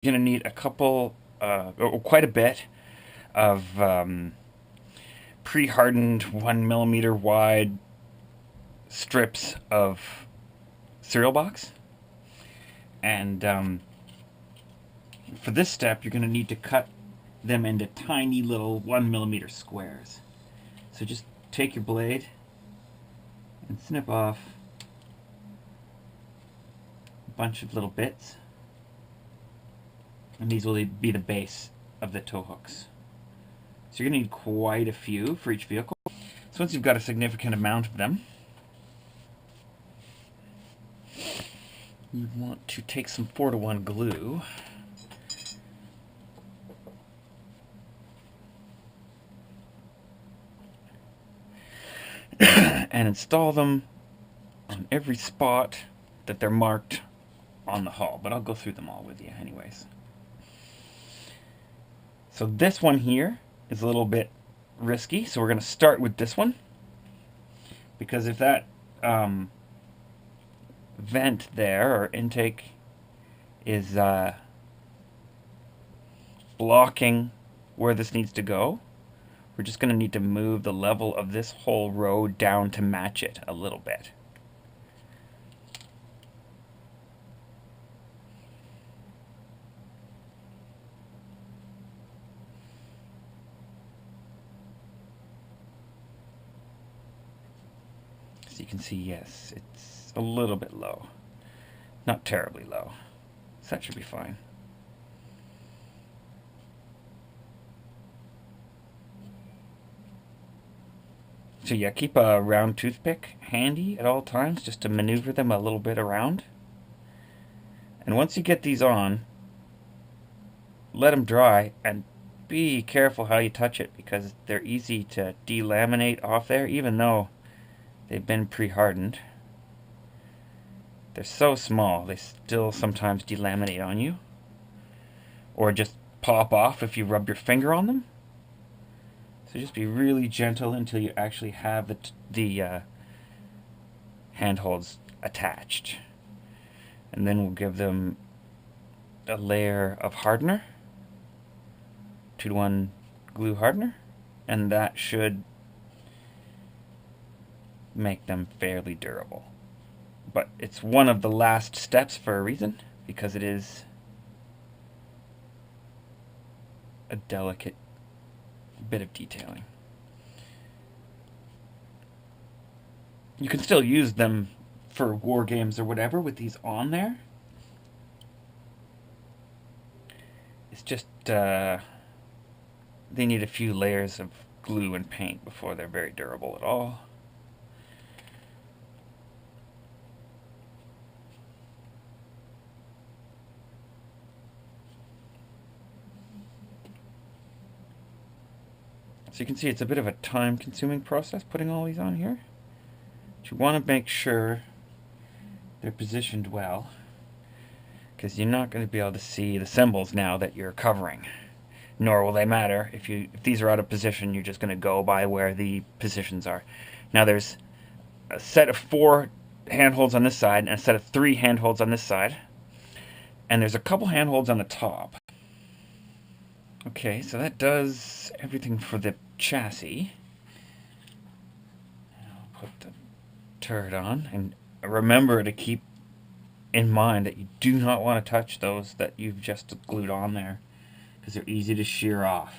You're going to need a couple, or quite a bit of pre-hardened 1 millimeter wide strips of cereal box. And for this step, you're going to need to cut them into tiny little 1 millimeter squares. So just take your blade and snip off a bunch of little bits. And these will be the base of the tow hooks. So you're going to need quite a few for each vehicle. So once you've got a significant amount of them, you want to take some 4-to-1 glue and install them on every spot that they're marked on the hull. But I'll go through them all with you anyways. So this one here is a little bit risky, so we're going to start with this one. Because if that vent there, or intake, is blocking where this needs to go, we're just going to need to move the level of this whole row down to match it a little bit. So you can see, yes, it's a little bit low. Not terribly low. So that should be fine. So yeah, keep a round toothpick handy at all times just to maneuver them a little bit around. And once you get these on, let them dry and be careful how you touch it, because they're easy to delaminate off there, even though they've been pre-hardened. They're so small, they still sometimes delaminate on you, or just pop off if you rub your finger on them. So just be really gentle until you actually have the handholds attached. And then we'll give them a layer of hardener, 2-to-1 glue hardener, and that should make them fairly durable. But it's one of the last steps for a reason, because it is a delicate bit of detailing. You can still use them for war games or whatever with these on there. It's just they need a few layers of glue and paint before they're very durable at all. So you can see it's a bit of a time-consuming process putting all these on here. But you want to make sure they're positioned well, because you're not going to be able to see the symbols now that you're covering. Nor will they matter if these are out of position. You're just going to go by where the positions are. Now there's a set of 4 handholds on this side and a set of 3 handholds on this side, and there's a couple handholds on the top. Okay, so that does everything for the chassis. I'll put the turret on, and remember to keep in mind that you do not want to touch those that you've just glued on there, because they're easy to shear off.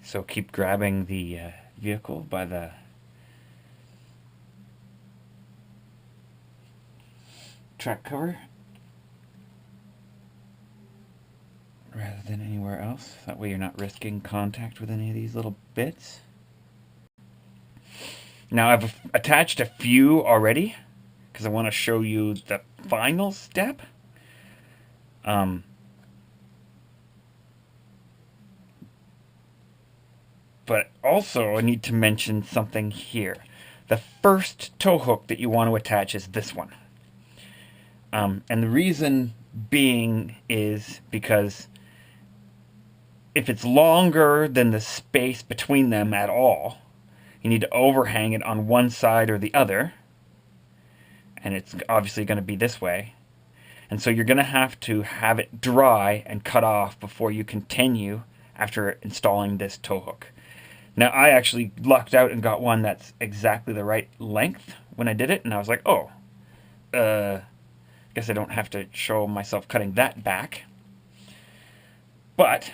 So keep grabbing the vehicle by the track cover rather than anywhere else. That way you're not risking contact with any of these little bits. Now I've attached a few already because I want to show you the final step. But also I need to mention something here. The first tow hook that you want to attach is this one. And the reason being is because if it's longer than the space between them at all, you need to overhang it on one side or the other. And it's obviously going to be this way. And so you're going to have it dry and cut off before you continue after installing this tow hook. Now, I actually lucked out and got one that's exactly the right length when I did it. And I was like, oh, guess I don't have to show myself cutting that back. But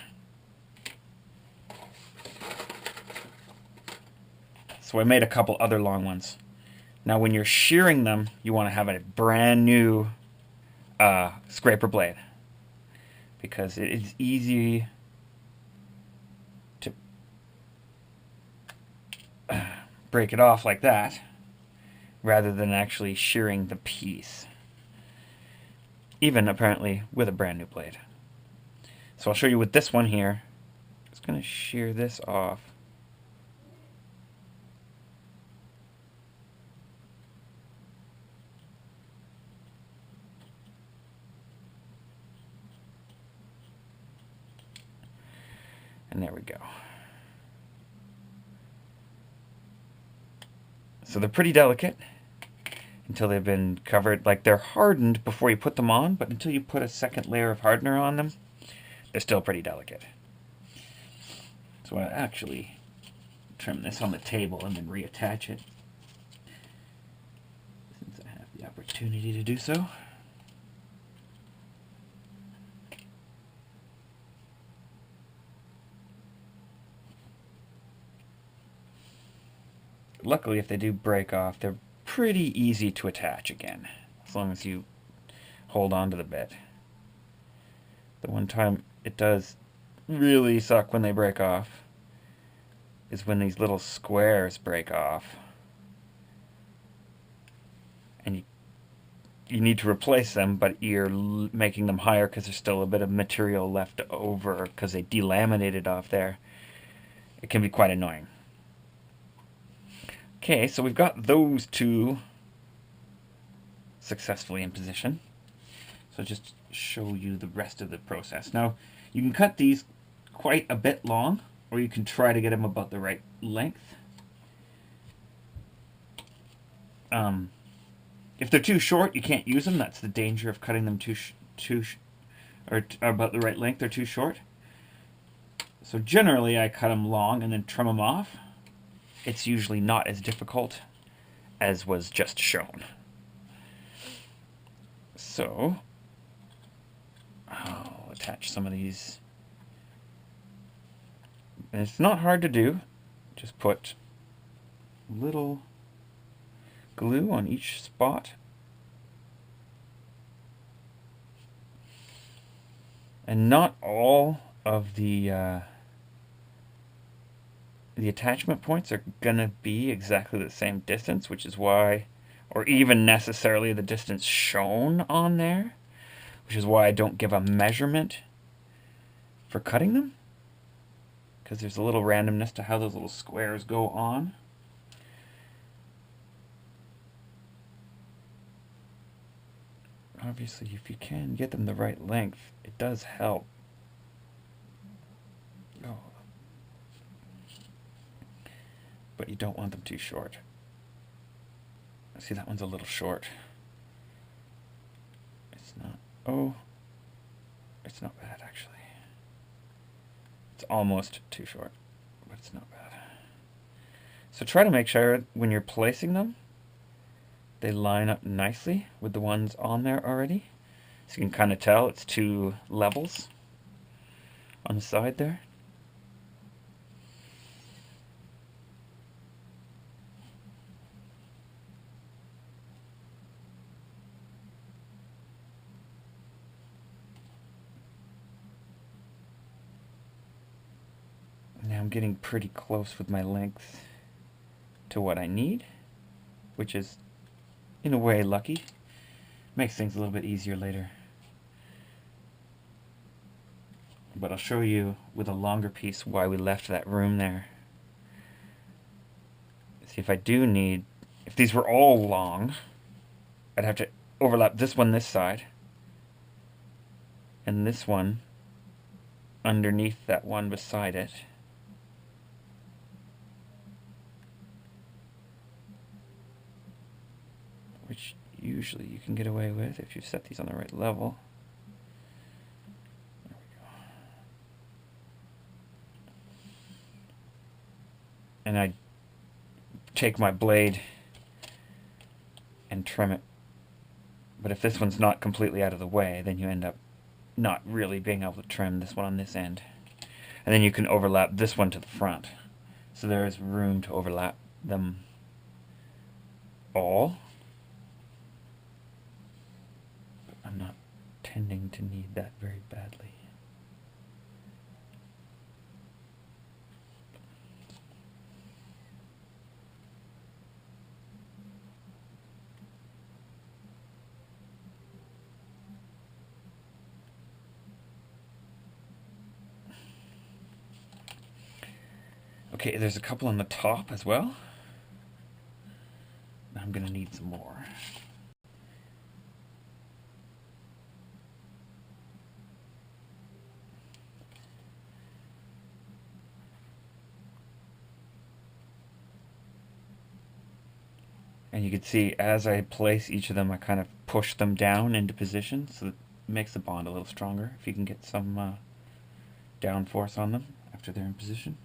so I made a couple other long ones. Now when you're shearing them, you want to have a brand new scraper blade, because it is easy to break it off like that rather than actually shearing the piece, even apparently with a brand new blade. So I'll show you with this one here. I'm just going to shear this off. And there we go. So they're pretty delicate until they've been covered. Like, they're hardened before you put them on, but until you put a second layer of hardener on them, they're still pretty delicate. So I'll actually trim this on the table and then reattach it, since I have the opportunity to do so. Luckily, if they do break off, they're pretty easy to attach again, as long as you hold on to the bit. The one time it does really suck when they break off is when these little squares break off. And you need to replace them, but you're making them higher because there's still a bit of material left over because they delaminated off there. It can be quite annoying. Okay, so we've got those two successfully in position. So just show you the rest of the process. Now, you can cut these quite a bit long, or you can try to get them about the right length. If they're too short, you can't use them. That's the danger of cutting them or about the right length or too short. So generally, I cut them long and then trim them off. It's usually not as difficult as was just shown. So I'll attach some of these. And it's not hard to do. Just put little glue on each spot. And not all of the attachment points are going to be exactly the same distance, which is why, or even necessarily the distance shown on there, which is why I don't give a measurement for cutting them, because there's a little randomness to how those little squares go on. Obviously, if you can get them the right length, it does help. Oh. But you don't want them too short. See, that one's a little short. It's not. Oh, it's not bad, actually. It's almost too short, but it's not bad. So try to make sure when you're placing them, they line up nicely with the ones on there already. So you can kind of tell it's two levels on the side there. I'm getting pretty close with my length to what I need, which is, in a way, lucky. Makes things a little bit easier later. But I'll show you with a longer piece why we left that room there. See, if I do need, if these were all long, I'd have to overlap this one this side, and this one underneath that one beside it. Which usually you can get away with if you set these on the right level. There we go. And I take my blade and trim it. But if this one's not completely out of the way, then you end up not really being able to trim this one on this end. And then you can overlap this one to the front. So there is room to overlap them all. But I'm not tending to need that very badly. Okay, there's a couple on the top as well. I'm going to need some more. And you can see as I place each of them, I kind of push them down into position, so it makes the bond a little stronger if you can get some down force on them after they're in position.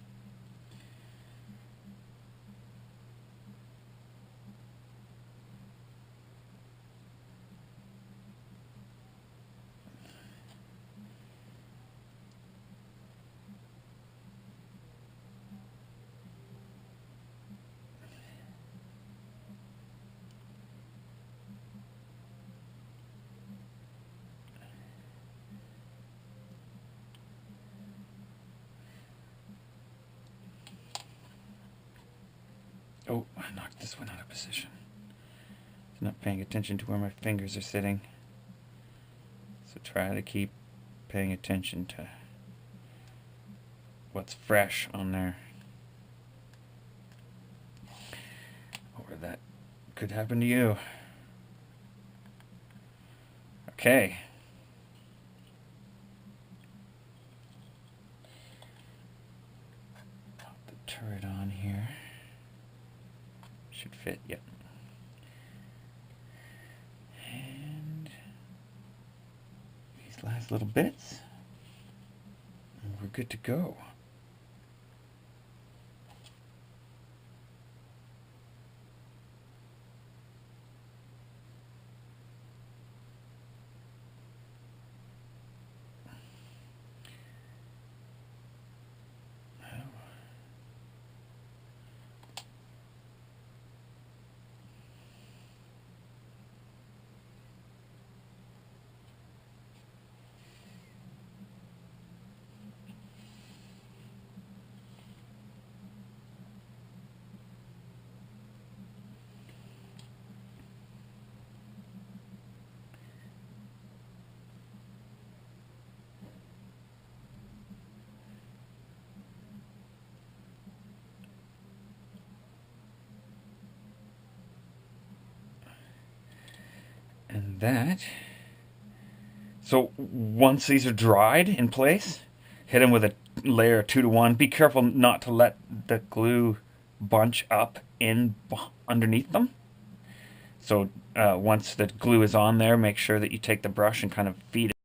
Oh, I knocked this one out of position. I'm not paying attention to where my fingers are sitting. So try to keep paying attention to what's fresh on there. Or that could happen to you. Okay. Pop the turret on here. Should fit, yep. And these last little bits, and we're good to go. And that, so once these are dried in place, hit them with a layer 2-to-1. Be careful not to let the glue bunch up in underneath them. So once the glue is on there, make sure that you take the brush and kind of feed it